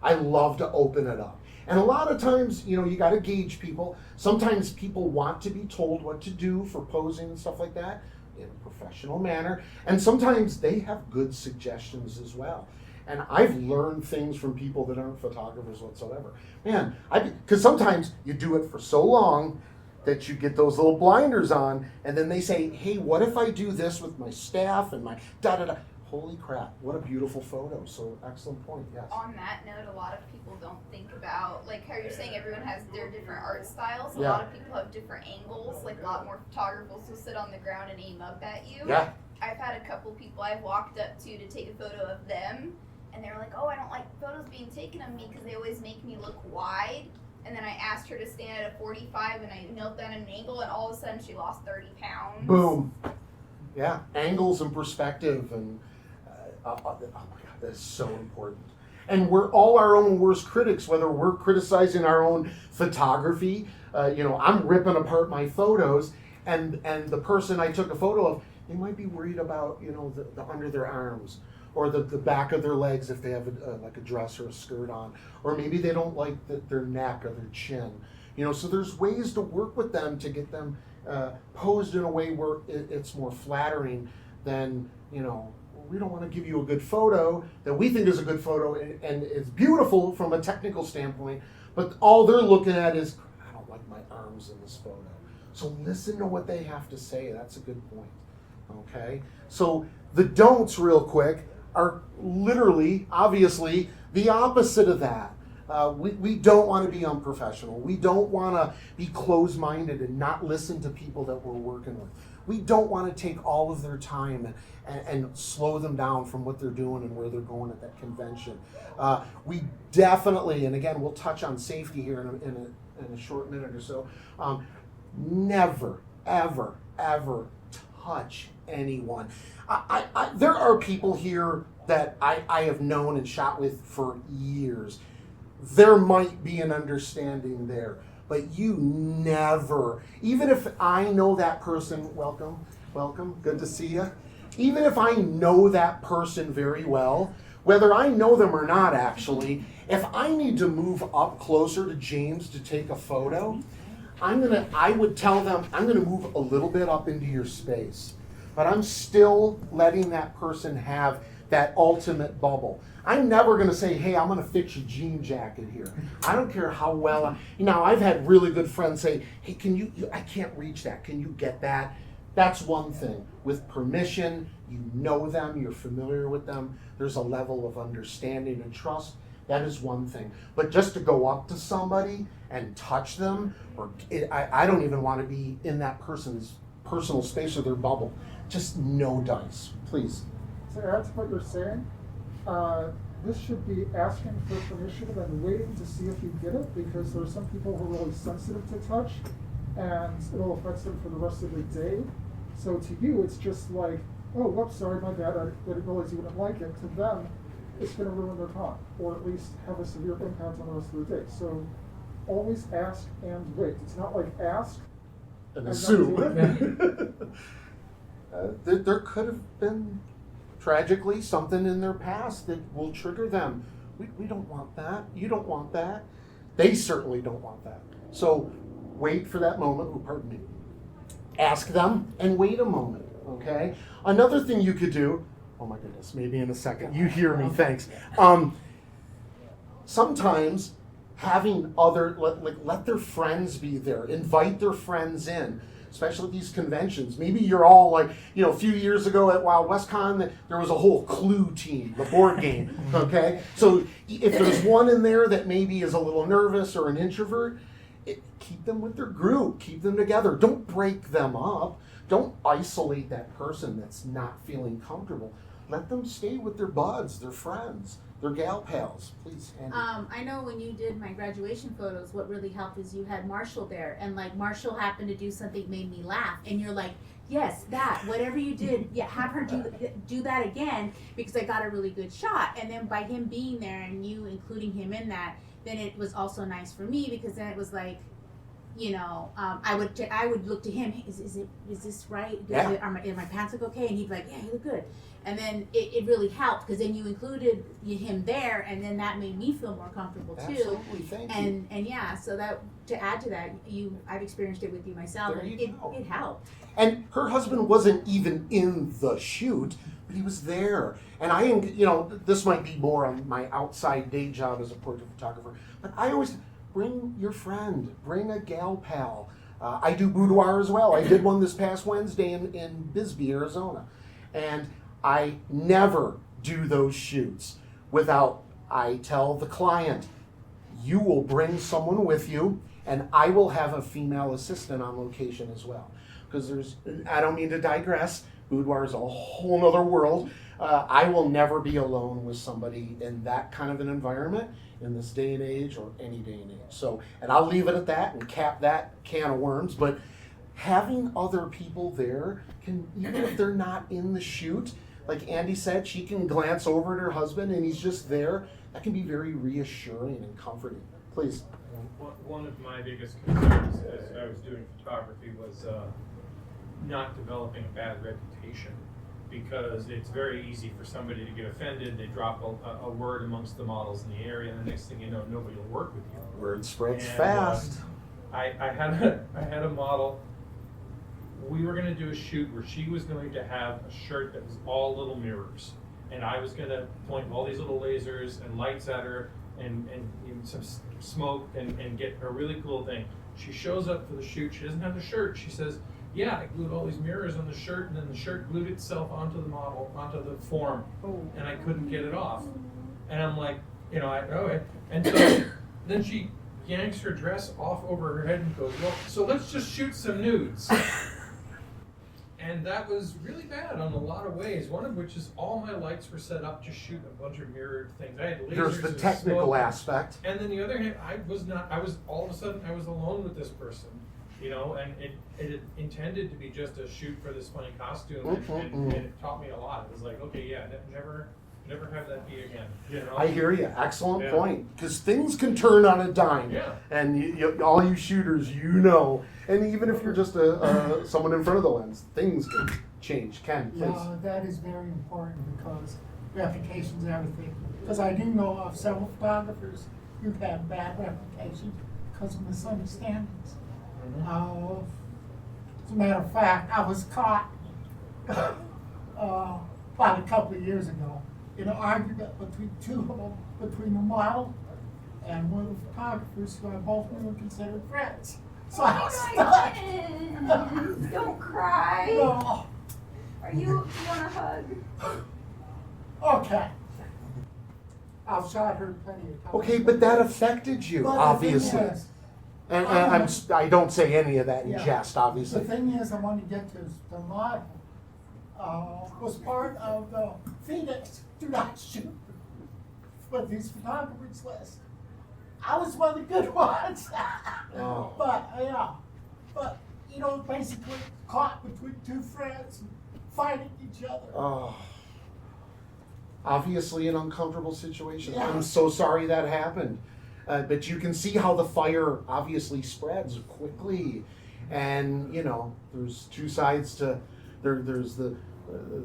[SPEAKER 3] I love to open it up. And a lot of times, you got to gauge people. Sometimes people want to be told what to do for posing and stuff like that. in a professional manner. And sometimes they have good suggestions as well. And I've learned things from people that aren't photographers whatsoever. Man, because sometimes you do it for so long that you get those little blinders on, and then they say, hey, what if I do this with my staff and my da-da-da? Holy crap, what a beautiful photo. So excellent point, yes.
[SPEAKER 7] On that note, a lot of people don't think about, like how you're saying everyone has their different art styles. A
[SPEAKER 3] Yeah.
[SPEAKER 7] lot of people have different angles. Like a lot more photographers will sit on the ground and aim up at you.
[SPEAKER 3] Yeah.
[SPEAKER 7] I've had a couple people I've walked up to take a photo of them, and they're like, oh, I don't like photos being taken of me because they always make me look wide. And then I asked her to stand at a 45, and I knelt down at an angle, and all of a sudden she lost 30 pounds.
[SPEAKER 3] Boom. Yeah, angles and perspective, and oh my God, that's so important. And we're all our own worst critics, whether we're criticizing our own photography. I'm ripping apart my photos, and the person I took a photo of, they might be worried about, the under their arms, or the back of their legs if they have like a dress or a skirt on, or maybe they don't like their neck or their chin. So there's ways to work with them to get them posed in a way where it's more flattering than, we don't want to give you a good photo that we think is a good photo and it's beautiful from a technical standpoint, but all they're looking at is, I don't like my arms in this photo. So listen to what they have to say. That's a good point. Okay? So the don'ts, real quick, are literally, obviously, the opposite of that. We don't want to be unprofessional. We don't want to be closed-minded and not listen to people that we're working with. We don't want to take all of their time and slow them down from what they're doing and where they're going at that convention. We definitely, and again, we'll touch on safety here in a short minute or so, never, ever, ever touch anyone. There are people here that I have known and shot with for years. There might be an understanding there, but you never, even if I know that person, welcome, good to see you. Even if I know that person very well, whether I know them or not actually, if I need to move up closer to James to take a photo, I would tell them, I'm gonna move a little bit up into your space, but I'm still letting that person have that ultimate bubble. I'm never going to say, hey, I'm going to fix your jean jacket here. I don't care how well. I've had really good friends say, hey, I can't reach that. Can you get that? That's one thing. With permission, you know them, you're familiar with them, there's a level of understanding and trust. That is one thing. But just to go up to somebody and touch them, I don't even want to be in that person's personal space or their bubble. Just no dice, please.
[SPEAKER 4] To add to what you're saying, this should be asking for permission and waiting to see if you get it, because there's some people who are really sensitive to touch, and it'll affect them for the rest of the day. So to you, it's just like, oh, whoops, sorry, my bad, I didn't realize you wouldn't like it. To them, it's going to ruin their talk, or at least have a severe impact on the rest of their day. So always ask and wait. It's not like ask
[SPEAKER 3] And
[SPEAKER 4] not
[SPEAKER 3] assume.
[SPEAKER 4] do it.
[SPEAKER 3] There could have been, tragically, something in their past that will trigger them. We don't want that. You don't want that. They certainly don't want that. So wait for that moment. Oh, pardon me. Ask them and wait a moment, okay? Another thing you could do, oh my goodness, maybe in a second. You hear me, thanks. Sometimes having let their friends be there. Invite their friends in. Especially at these conventions. Maybe you're all like, a few years ago at Wild West Con, there was a whole Clue team, the board game, okay? So if there's one in there that maybe is a little nervous or an introvert, keep them with their group, keep them together. Don't break them up. Don't isolate that person that's not feeling comfortable. Let them stay with their buds, their friends, their gal pals. Please, Andy.
[SPEAKER 9] I know when you did my graduation photos, what really helped is you had Marshall there, and like Marshall happened to do something made me laugh, and you're like, yes, that, whatever you did, yeah, have her do that again, because I got a really good shot. And then by him being there and you including him in that, then it was also nice for me, because then it was like, I would look to him. Is this right?
[SPEAKER 3] Yeah.
[SPEAKER 9] Are my pants look okay? And he'd be like, yeah, you look good. And then it really helped because then you included him there, and then that made me feel more comfortable too.
[SPEAKER 3] Absolutely, thank you.
[SPEAKER 9] And yeah, so that to add to that, I've experienced it with you myself,
[SPEAKER 3] There
[SPEAKER 9] and
[SPEAKER 3] you go.
[SPEAKER 9] it helped.
[SPEAKER 3] And her husband wasn't even in the shoot, but he was there. And this might be more on my outside day job as a portrait photographer, but I always bring your friend, bring a gal pal. I do boudoir as well. I did one this past Wednesday in Bisbee, Arizona. And I never do those shoots without I tell the client, you will bring someone with you, and I will have a female assistant on location as well. Because I don't mean to digress, boudoir is a whole nother world. I will never be alone with somebody in that kind of an environment in this day and age or any day and age. So, and I'll leave it at that and cap that can of worms, but having other people there can, even if they're not in the shoot, like Andy said, she can glance over at her husband and he's just there. That can be very reassuring and comforting. Please.
[SPEAKER 10] One of my biggest concerns as I was doing photography was not developing a bad reputation, because it's very easy for somebody to get offended. They drop a word amongst the models in the area, and the next thing you know, nobody will work with you.
[SPEAKER 3] Word spreads
[SPEAKER 10] And,
[SPEAKER 3] fast.
[SPEAKER 10] I had a model. We were going to do a shoot where she was going to have a shirt that was all little mirrors, and I was going to point all these little lasers and lights at her and some smoke and get a really cool thing. She shows up for the shoot. She doesn't have the shirt. She says, yeah, I glued all these mirrors on the shirt, and then the shirt glued itself onto the model, onto the form, and I couldn't get it off. And I'm like, okay. And so then she yanks her dress off over her head and goes, well, so let's just shoot some nudes. And that was really bad on a lot of ways, one of which is all my lights were set up to shoot a bunch of mirrored things. I had lasers.
[SPEAKER 3] There's the
[SPEAKER 10] and
[SPEAKER 3] technical
[SPEAKER 10] smoke.
[SPEAKER 3] aspect.
[SPEAKER 10] And then the other hand, I was all of a sudden, I was alone with this person, and it intended to be just a shoot for this funny costume, and it taught me a lot. It was like, okay, yeah, never have that be again.
[SPEAKER 3] I hear you. Excellent
[SPEAKER 10] Yeah.
[SPEAKER 3] point. Because things can turn on a dime.
[SPEAKER 10] Yeah.
[SPEAKER 3] And all you shooters, and even if you're just someone in front of the lens, things can change. Ken, please.
[SPEAKER 5] Yeah, that is very important because reputation's everything. Because I do know of several photographers who've had bad reputation because of misunderstandings. As a matter of fact, I was caught about a couple of years ago in an argument between two of them, between the model and one of the photographers who I both knew and considered friends. So I was stuck.
[SPEAKER 7] Goodness, don't cry.
[SPEAKER 5] No.
[SPEAKER 7] You want a hug?
[SPEAKER 5] Okay. I've shot her plenty of times.
[SPEAKER 3] Okay, but that affected you,
[SPEAKER 5] But the
[SPEAKER 3] obviously.
[SPEAKER 5] thing is,
[SPEAKER 3] And I don't say any of that in
[SPEAKER 5] Yeah.
[SPEAKER 3] jest,
[SPEAKER 5] the
[SPEAKER 3] obviously.
[SPEAKER 5] thing is, I want to get to the model was part of the Phoenix Do Not Shoot with these photographers list. I was one of the good ones.
[SPEAKER 3] Oh.
[SPEAKER 5] But basically caught between two friends fighting each other.
[SPEAKER 3] Oh. Obviously an uncomfortable situation.
[SPEAKER 5] Yeah.
[SPEAKER 3] I'm so sorry that happened. But you can see how the fire obviously spreads quickly. And, there's two sides to, there's the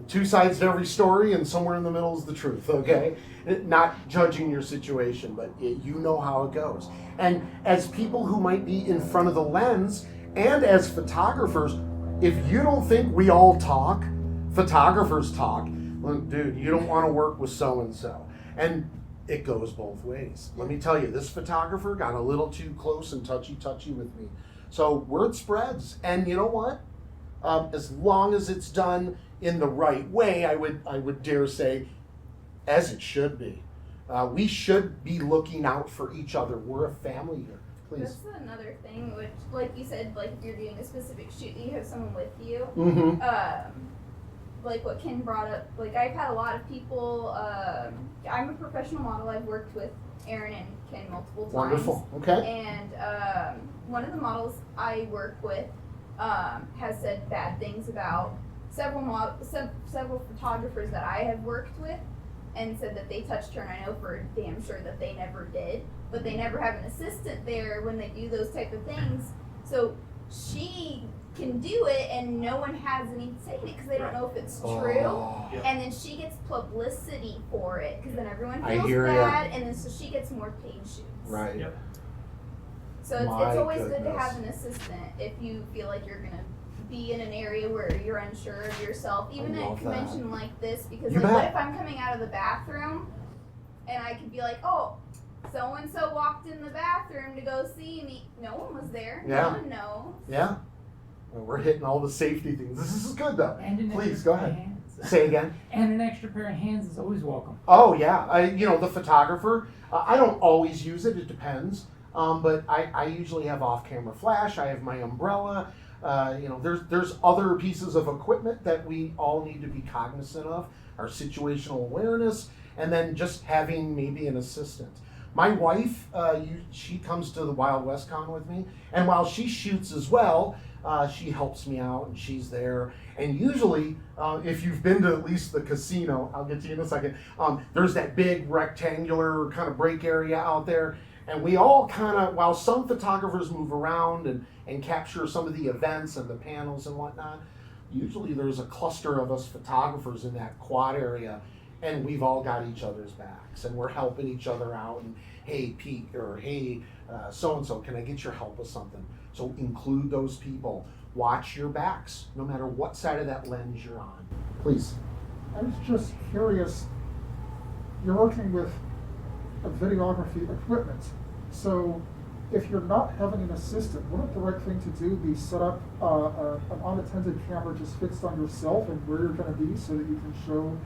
[SPEAKER 3] two sides to every story, and somewhere in the middle is the truth, okay? Not judging your situation, but you know how it goes. And as people who might be in front of the lens, and as photographers, if you don't think we all talk, photographers talk, well, dude, you don't want to work with so-and-so. And it goes both ways. Let me tell you, this photographer got a little too close and touchy-touchy with me. So word spreads. And you know what? As long as it's done in the right way, I would dare say, as it should be. We should be looking out for each other. We're a family here. Please.
[SPEAKER 7] That's another thing, which, like you said, like if you're doing a specific shoot, you have someone with you.
[SPEAKER 3] Mm-hmm.
[SPEAKER 7] Like what Ken brought up, like I've had a lot of people, I'm a professional model, I've worked with Aaron and Ken multiple times.
[SPEAKER 3] Wonderful. Okay.
[SPEAKER 7] And one of the models I work with has said bad things about several photographers that I have worked with, and said that they touched her, and I know for damn sure that they never did, but they never have an assistant there when they do those type of things. So she can do it and no one has any say in it because they don't know if it's true.
[SPEAKER 3] Oh.
[SPEAKER 7] And then she gets publicity for it because then everyone
[SPEAKER 3] I
[SPEAKER 7] feels
[SPEAKER 3] hear ya.
[SPEAKER 7] bad, and then so she gets more paid shoots.
[SPEAKER 3] Right.
[SPEAKER 10] Yep.
[SPEAKER 7] So it's
[SPEAKER 3] My
[SPEAKER 7] always good to
[SPEAKER 3] goodness.
[SPEAKER 7] have an assistant if you feel like you're gonna be in an area where you're unsure of yourself, even at a
[SPEAKER 3] love
[SPEAKER 7] convention like this, because
[SPEAKER 3] You
[SPEAKER 7] like what
[SPEAKER 3] bet.
[SPEAKER 7] if I'm coming out of the bathroom and I could be like, oh, so and so walked in the bathroom to go see me. No one was there.
[SPEAKER 3] Yeah.
[SPEAKER 7] No one knows.
[SPEAKER 3] Yeah. Well, we're hitting all the safety things. This is good though.
[SPEAKER 8] And an
[SPEAKER 3] Please
[SPEAKER 8] extra
[SPEAKER 3] go
[SPEAKER 8] pair of
[SPEAKER 3] ahead.
[SPEAKER 8] hands.
[SPEAKER 3] Say again.
[SPEAKER 8] And an extra pair of hands is always welcome.
[SPEAKER 3] Oh yeah, the photographer. I don't always use it. It depends. But I usually have off-camera flash. I have my umbrella. There's other pieces of equipment that we all need to be cognizant of. Our situational awareness, and then just having maybe an assistant. My wife, she comes to the Wild West Con with me, and while she shoots as well, she helps me out, and she's there. And usually, if you've been to at least the casino, I'll get to you in a second, there's that big rectangular kind of break area out there. And we all kind of, while some photographers move around and capture some of the events and the panels and whatnot, usually there's a cluster of us photographers in that quad area, and we've all got each other's backs, and we're helping each other out. And hey, Pete, or hey, so-and-so, can I get your help with something? So include those people. Watch your backs, no matter what side of that lens you're on. Please.
[SPEAKER 4] I was just curious, you're working with a videography equipment, so if you're not having an assistant, wouldn't the right thing to do be set up an unattended camera just fixed on yourself and where you're going to be so that you can show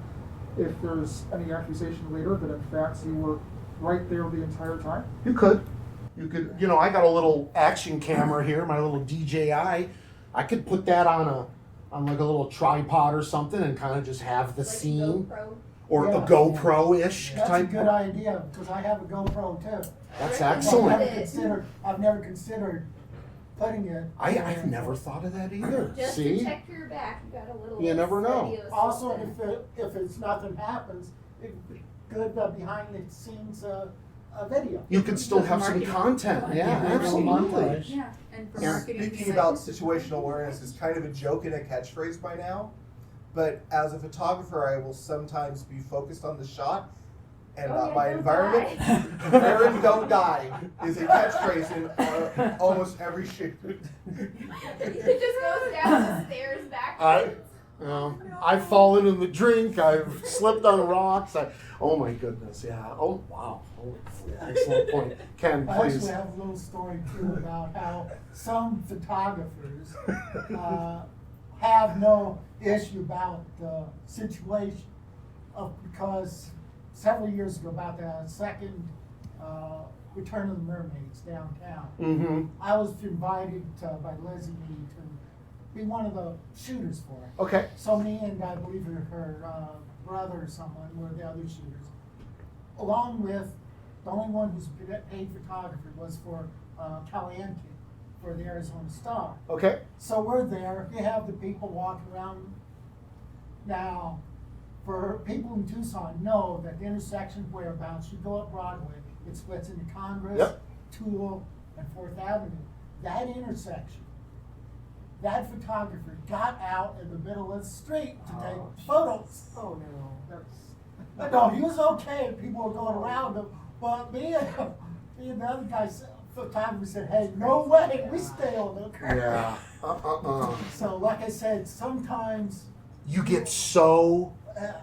[SPEAKER 4] if there's any accusation later that in fact you were right there the entire time?
[SPEAKER 3] You could, I got a little action camera here, my little DJI. I could put that on like a little tripod or something and kind of just have the
[SPEAKER 7] Like a
[SPEAKER 3] scene.
[SPEAKER 7] GoPro.
[SPEAKER 3] Or
[SPEAKER 5] Yeah.
[SPEAKER 3] a GoPro-ish
[SPEAKER 5] That's a
[SPEAKER 3] type.
[SPEAKER 5] good idea, because I have a GoPro too.
[SPEAKER 3] That's
[SPEAKER 7] Right.
[SPEAKER 3] excellent.
[SPEAKER 5] I've never considered putting it.
[SPEAKER 3] I've never thought of that either.
[SPEAKER 7] Just
[SPEAKER 3] See?
[SPEAKER 7] to check your back, you got a little.
[SPEAKER 3] You never know.
[SPEAKER 7] video
[SPEAKER 5] Also,
[SPEAKER 7] assistant.
[SPEAKER 5] if it's nothing happens, it'd be good behind the scenes video.
[SPEAKER 3] You could still have some
[SPEAKER 9] Marketing.
[SPEAKER 3] content. Yeah,
[SPEAKER 8] Yeah,
[SPEAKER 3] absolutely.
[SPEAKER 9] Yeah, and for
[SPEAKER 6] Yeah.
[SPEAKER 9] marketing.
[SPEAKER 6] Speaking about situational awareness is kind of a joke and a catchphrase by now, but as a photographer, I will sometimes be focused on the shot and
[SPEAKER 7] Oh,
[SPEAKER 6] not
[SPEAKER 7] yeah,
[SPEAKER 6] my
[SPEAKER 7] don't
[SPEAKER 6] environment.
[SPEAKER 7] die.
[SPEAKER 6] Aaron, don't die is a catchphrase in almost every shoot.
[SPEAKER 7] It just goes down the stairs backwards.
[SPEAKER 3] I've fallen in the drink. I've slipped on rocks. Oh my goodness. Yeah. Oh wow. Oh, excellent point. Ken,
[SPEAKER 5] I
[SPEAKER 3] please.
[SPEAKER 5] actually have a little story too about how some photographers have no issue about the situation because several years ago, about the second Return of the Mermaids downtown,
[SPEAKER 3] Mm-hmm.
[SPEAKER 5] I was invited by Leslie to be one of the shooters for it.
[SPEAKER 3] Okay.
[SPEAKER 5] So me and I believe her brother or someone were the other shooters. Along with, the only one who's paid photographer was for Caliente, for the Arizona Star.
[SPEAKER 3] Okay.
[SPEAKER 5] So we're there, you have the people walking around. Now, for people in Tucson know that the intersection whereabouts, you go up Broadway, it splits into Congress,
[SPEAKER 3] Yep.
[SPEAKER 5] Toole, and 4th Avenue. That intersection, that photographer got out in the middle of the street to take photos.
[SPEAKER 4] Oh no, that's.
[SPEAKER 5] No, he was okay, people were going around him, but me and the other guy, photographer said, hey, no way, we stay on the curb.
[SPEAKER 3] Yeah.
[SPEAKER 5] So like I said, sometimes,
[SPEAKER 3] You get so
[SPEAKER 5] uh,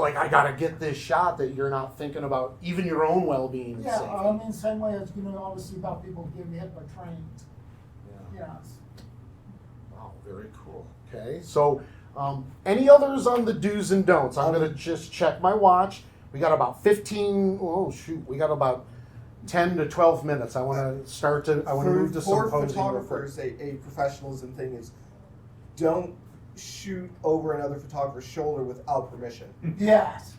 [SPEAKER 3] like I gotta get this shot that you're not thinking about even your own well-being and
[SPEAKER 5] yeah,
[SPEAKER 3] safety.
[SPEAKER 5] I mean, same way as, obviously about people getting hit by trains.
[SPEAKER 3] Yeah.
[SPEAKER 5] Yeah.
[SPEAKER 3] Wow, very cool. Okay, so any others on the do's and don'ts? I'm gonna just check my watch. We got about 15. Oh shoot, we got about 10 to 12 minutes. I want to move to some
[SPEAKER 6] For
[SPEAKER 3] posing real quick.
[SPEAKER 6] photographers, a professionalism thing is don't shoot over another photographer's shoulder without permission.
[SPEAKER 5] Yes.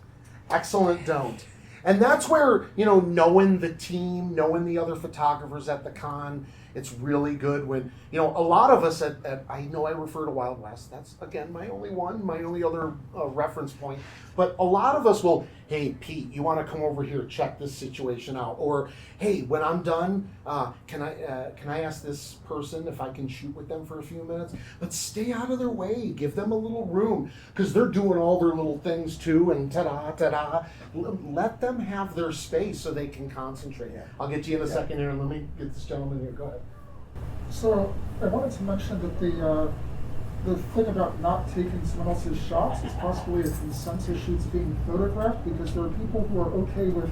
[SPEAKER 3] Excellent don't. And that's where, knowing the team, knowing the other photographers at the con, it's really good when, a lot of us I know I refer to Wild West. That's, again, my only other reference point. But a lot of us will, hey, Pete, you want to come over here, check this situation out? Or, hey, when I'm done, can I ask this person if I can shoot with them for a few minutes? But stay out of their way. Give them a little room, because they're doing all their little things too, and ta-da, ta-da. Let them have their space so they can concentrate. I'll get to you in a second here, and let me get this gentleman here. Go ahead.
[SPEAKER 4] So I wanted to mention that the thing about not taking someone else's shots is possibly a consent to shoots being photographed, because there are people who are okay with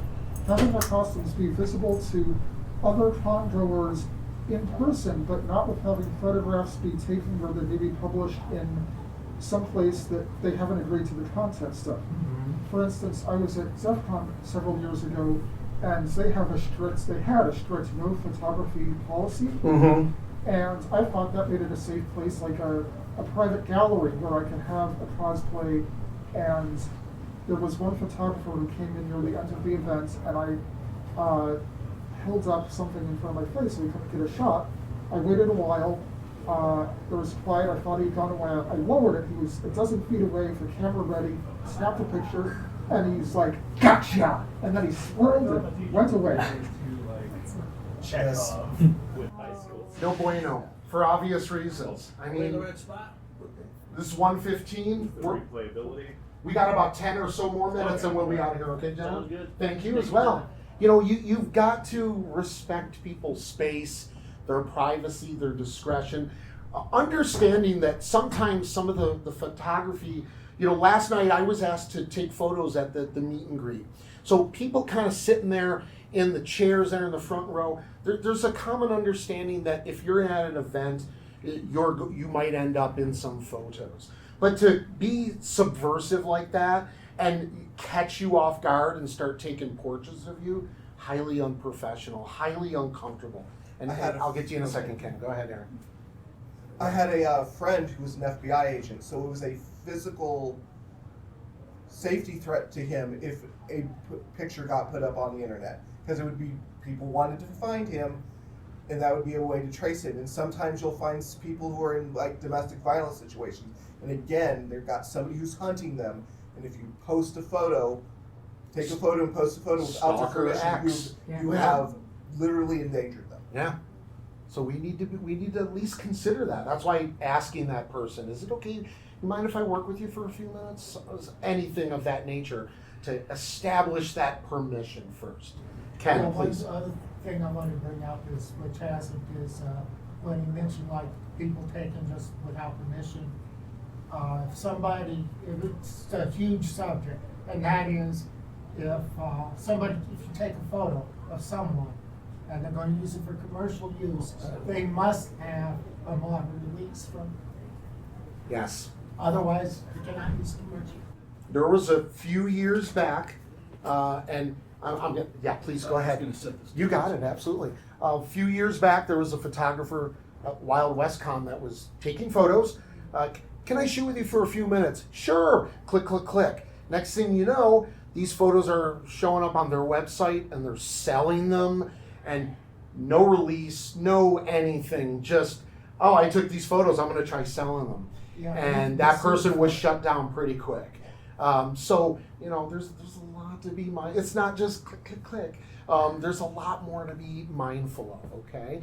[SPEAKER 4] having their costumes be visible to other con goers in person, but not with having photographs be taken where they may be published in some place that they haven't agreed to the context of. For instance, I was at ZEFCON several years ago, and they had a strict no photography policy. And I thought that made it a safe place, like a private gallery where I can have a cosplay. And there was one photographer who came in near the end of the event, and I held up something in front of my face so he couldn't get a shot. I waited a while. There was quiet. I thought he'd gone away. I lowered it. He was a dozen feet away with the camera ready, snapped a picture, and he's like, "Gotcha!" And then he swirled and went away.
[SPEAKER 6] Yes.
[SPEAKER 3] No bueno, for obvious reasons. I mean, this is 1:15.
[SPEAKER 11] Replayability.
[SPEAKER 3] We got about 10 or so more minutes, and we'll be out of here. Okay, gentlemen?
[SPEAKER 11] Sounds good.
[SPEAKER 3] Thank you as well. You know, you've got to respect people's space, their privacy, their discretion. Understanding that sometimes some of the photography, you know, last night I was asked to take photos at the meet and greet. So people kind of sitting there in the chairs there in the front row, there's a common understanding that if you're at an event, you might end up in some photos. But to be subversive like that and catch you off guard and start taking portraits of you, highly unprofessional, highly uncomfortable. And I'll get to you in a second, Ken. Go ahead, Aaron.
[SPEAKER 6] I had a friend who was an FBI agent, so it was a physical safety threat to him if a picture got put up on the internet, because it would be people wanted to find him, and that would be a way to trace him. And sometimes you'll find people who are in like domestic violence situations, and again, they've got somebody who's hunting them. And if you post a photo, take a photo and post a photo without their permission, you have literally endangered them.
[SPEAKER 3] Yeah. So we need to at least consider that. That's why asking that person, is it okay? You mind if I work with you for a few minutes? Anything of that nature to establish that permission first. Ken,
[SPEAKER 5] Well,
[SPEAKER 3] please.
[SPEAKER 5] one other thing I want to bring up is, which hasn't, is when you mentioned like people taking just without permission. If it's a huge subject, and that is if you take a photo of someone and they're going to use it for commercial use, they must have a modern release from.
[SPEAKER 3] Yes.
[SPEAKER 5] Otherwise, you cannot use commercial.
[SPEAKER 3] There was a few years back, and yeah, please go ahead. You got it, absolutely. A few years back, there was a photographer at Wild West Con that was taking photos. Can I shoot with you for a few minutes? Sure. Click, click, click. Next thing you know, these photos are showing up on their website and they're selling them, and no release, no anything. Just, oh, I took these photos, I'm going to try selling them.
[SPEAKER 5] Yeah,
[SPEAKER 3] And that person was shut down pretty quick. So, you know, there's a lot to be mindful. It's not just click, click, click. There's a lot more to be mindful of, okay?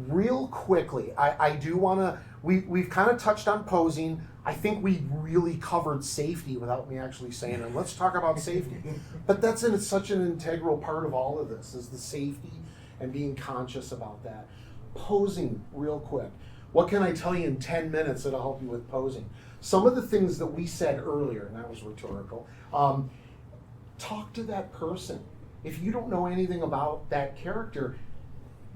[SPEAKER 3] Real quickly, I do want to, we've kind of touched on posing. I think we really covered safety without me actually saying it. Let's talk about safety. But that's such an integral part of all of this, is the safety and being conscious about that. Posing, real quick. What can I tell you in 10 minutes that'll help you with posing? Some of the things that we said earlier, and that was rhetorical, talk to that person. If you don't know anything about that character,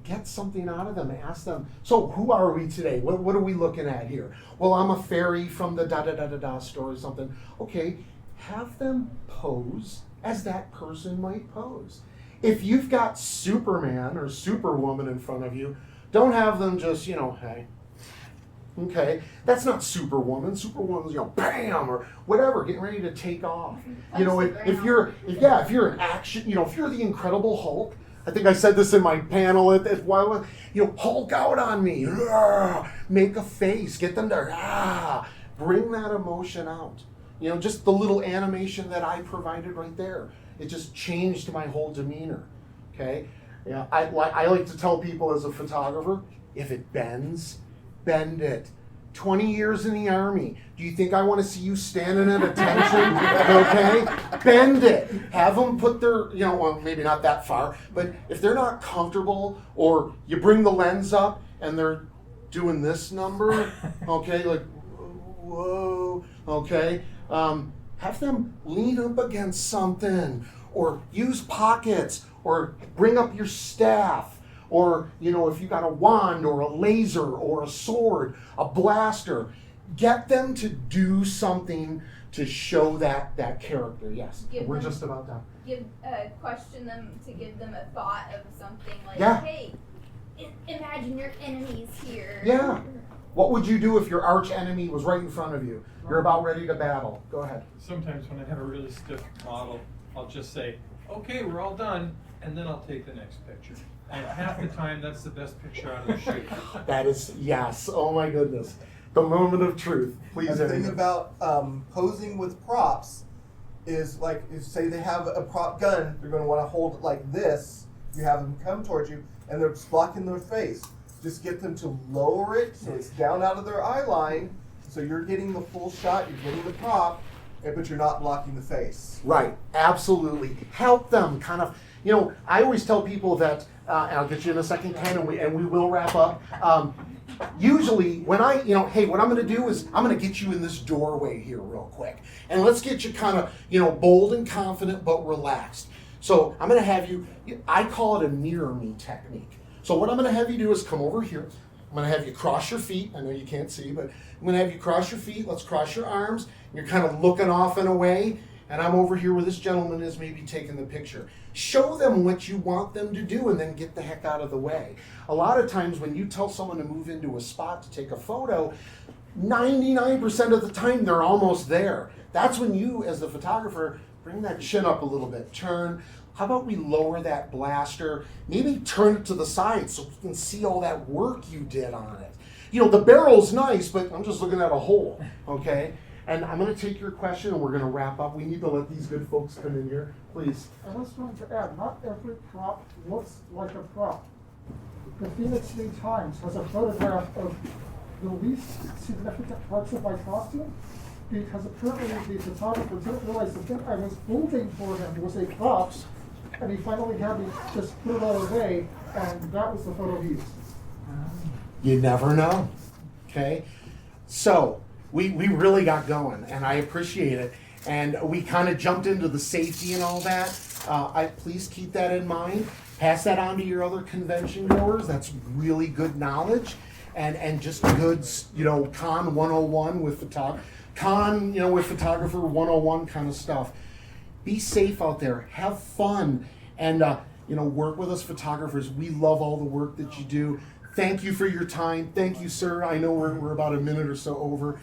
[SPEAKER 3] get something out of them, ask them, so who are we today? What are we looking at here? Well, I'm a fairy from the da-da-da-da-da story, something. Okay, have them pose as that person might pose. If you've got Superman or Superwoman in front of you, don't have them just, hey. Okay, that's not Superwoman. Superwoman's, bam, or whatever, getting ready to take off. If you're an action, if you're the Incredible Hulk, I think I said this in my panel Hulk out on me, make a face, get them to, bring that emotion out. You know, just the little animation that I provided right there. It just changed my whole demeanor. Okay? Yeah, I like to tell people as a photographer, if it bends, bend it. 20 years in the Army. Do you think I want to see you standing at attention? Okay? Bend it. Have them put their, you know, well, maybe not that far, but if they're not comfortable, or you bring the lens up and they're doing this number, okay, like, whoa, okay, have them lean up against something, or use pockets, or bring up your staff. Or, you know, if you got a wand or a laser or a sword, a blaster, get them to do something to show that character. Yes, we're just about done.
[SPEAKER 7] Question them to give them a thought of something like,
[SPEAKER 3] yeah.
[SPEAKER 7] Hey, imagine your enemy's here.
[SPEAKER 3] Yeah. What would you do if your arch enemy was right in front of you? You're about ready to battle. Go ahead.
[SPEAKER 10] Sometimes when I have a really stiff model, I'll just say, okay, we're all done, and then I'll take the next picture. And half the time, that's the best picture out of the shoot.
[SPEAKER 3] That is, yes. Oh my goodness. The moment of truth. Please.
[SPEAKER 6] The thing about posing with props is, like, if say they have a prop gun, they're going to want to hold it like this. You have them come towards you, and they're blocking their face. Just get them to lower it so it's down out of their eye line, so you're getting the full shot, you're getting the prop, but you're not blocking the face.
[SPEAKER 3] Right. Absolutely. Help them kind of, you know, I always tell people that, and I'll get you in a second, Ken, and we will wrap up. Usually, when I, you know, hey, what I'm going to do is I'm going to get you in this doorway here real quick. And let's get you kind of, you know, bold and confident, but relaxed. So I'm going to have you, I call it a mirror me technique. So what I'm going to have you do is come over here. I'm going to have you cross your feet. I know you can't see, but I'm going to have you cross your feet. Let's cross your arms. You're kind of looking off and away. And I'm over here where this gentleman is maybe taking the picture. Show them what you want them to do and then get the heck out of the way. A lot of times when you tell someone to move into a spot to take a photo, 99% of the time they're almost there. That's when you, as the photographer, bring that chin up a little bit. Turn. How about we lower that blaster? Maybe turn it to the side so you can see all that work you did on it. You know, the barrel's nice, but I'm just looking at a hole, okay? And I'm going to take your question and we're going to wrap up. We need to let these good folks come in here, please.
[SPEAKER 4] I was trying to add, not every prop looks like a prop. The Phoenix New Times has a photograph of the least significant parts of my costume, because apparently the photographer didn't realize the thing I was holding for him was a prop, and he finally had me just put it all away, and that was the photo he used.
[SPEAKER 3] You never know, okay? So, we really got going, and I appreciate it. And we kind of jumped into the safety and all that. Please keep that in mind. Pass that on to your other convention goers. That's really good knowledge, and just good, you know, Con 101 with with photographer 101 kind of stuff. Be safe out there. Have fun, and work with us photographers. We love all the work that you do. Thank you for your time. Thank you, sir. I know we're about a minute or so over.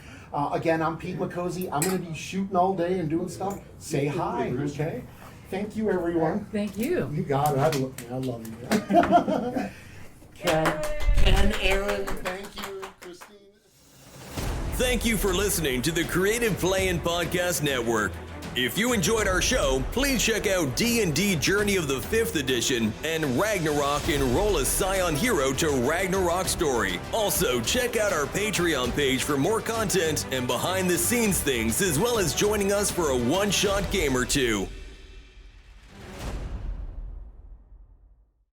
[SPEAKER 3] Again, I'm Pete Macozy. I'm going to be shooting all day and doing stuff. Say hi, okay? Thank you, everyone.
[SPEAKER 8] Thank you.
[SPEAKER 3] You got it. I love you. Ken, Aaron, thank you. Christine.
[SPEAKER 1] Thank you for listening to the Creative Play-In Podcast Network. If you enjoyed our show, please check out D&D Journey of the 5th Edition and Ragnarok Enroll a Scion Hero to Ragnarok Story. Also, check out our Patreon page for more content and behind-the-scenes things, as well as joining us for a one-shot game or two.